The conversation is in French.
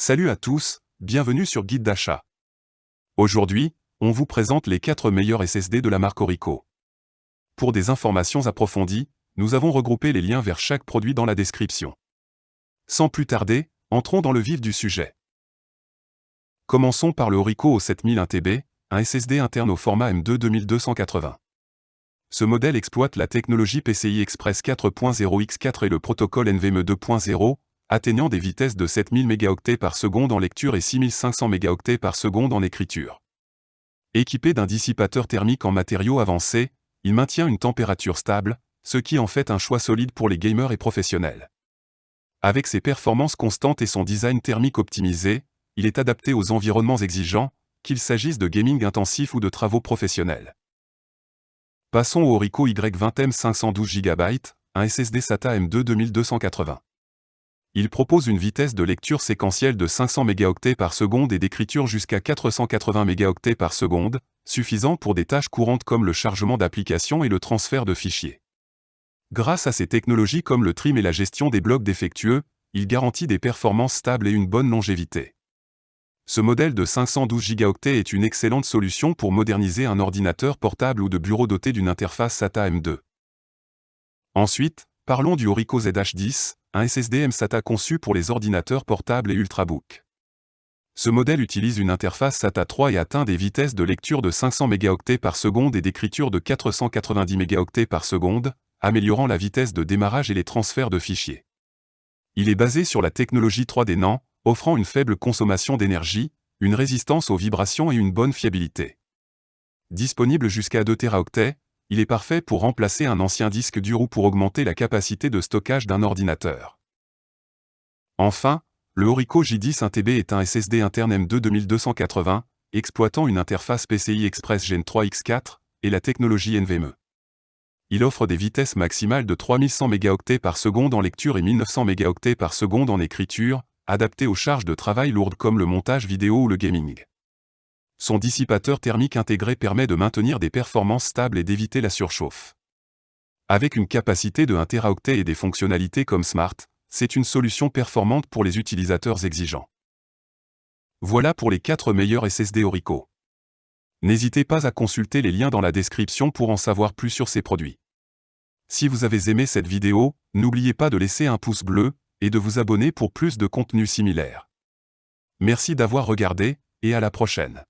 Salut à tous, bienvenue sur Guide d'achat. Aujourd'hui, on vous présente les 4 meilleurs SSD de la marque Orico. Pour des informations approfondies, nous avons regroupé les liens vers chaque produit dans la description. Sans plus tarder, entrons dans le vif du sujet. Commençons par le Orico O7001TB, un SSD interne au format M2 2280. Ce modèle exploite la technologie PCI Express 4.0x4 et le protocole NVMe 2.0, atteignant des vitesses de 7000 mégaoctets par seconde en lecture et 6500 mégaoctets par seconde en écriture. Équipé d'un dissipateur thermique en matériaux avancés, il maintient une température stable, ce qui en fait un choix solide pour les gamers et professionnels. Avec ses performances constantes et son design thermique optimisé, il est adapté aux environnements exigeants, qu'il s'agisse de gaming intensif ou de travaux professionnels. Passons au Orico Y20M 512 Go, un SSD SATA M2 2280. Il propose une vitesse de lecture séquentielle de 500 mégaoctets par seconde et d'écriture jusqu'à 480 mégaoctets par seconde, suffisant pour des tâches courantes comme le chargement d'applications et le transfert de fichiers. Grâce à ces technologies comme le trim et la gestion des blocs défectueux, il garantit des performances stables et une bonne longévité. Ce modèle de 512 Go est une excellente solution pour moderniser un ordinateur portable ou de bureau doté d'une interface SATA M2. Ensuite, parlons du Orico ZH10, un SSD mSATA conçu pour les ordinateurs portables et ultrabooks. Ce modèle utilise une interface SATA 3 et atteint des vitesses de lecture de 500 mégaoctets par seconde et d'écriture de 490 mégaoctets par seconde, améliorant la vitesse de démarrage et les transferts de fichiers. Il est basé sur la technologie 3D NAND, offrant une faible consommation d'énergie, une résistance aux vibrations et une bonne fiabilité. Disponible jusqu'à 2 Teraoctets, il est parfait pour remplacer un ancien disque dur ou pour augmenter la capacité de stockage d'un ordinateur. Enfin, le Orico J10-1TB est un SSD interne M2 2280, exploitant une interface PCI Express Gen 3x4 et la technologie NVMe. Il offre des vitesses maximales de 3100 mégaoctets par seconde en lecture et 1900 mégaoctets par seconde en écriture, adaptées aux charges de travail lourdes comme le montage vidéo ou le gaming. Son dissipateur thermique intégré permet de maintenir des performances stables et d'éviter la surchauffe. Avec une capacité de 1 Teraoctet et des fonctionnalités comme Smart, c'est une solution performante pour les utilisateurs exigeants. Voilà pour les 4 meilleurs SSD Orico. N'hésitez pas à consulter les liens dans la description pour en savoir plus sur ces produits. Si vous avez aimé cette vidéo, n'oubliez pas de laisser un pouce bleu et de vous abonner pour plus de contenus similaires. Merci d'avoir regardé, et à la prochaine.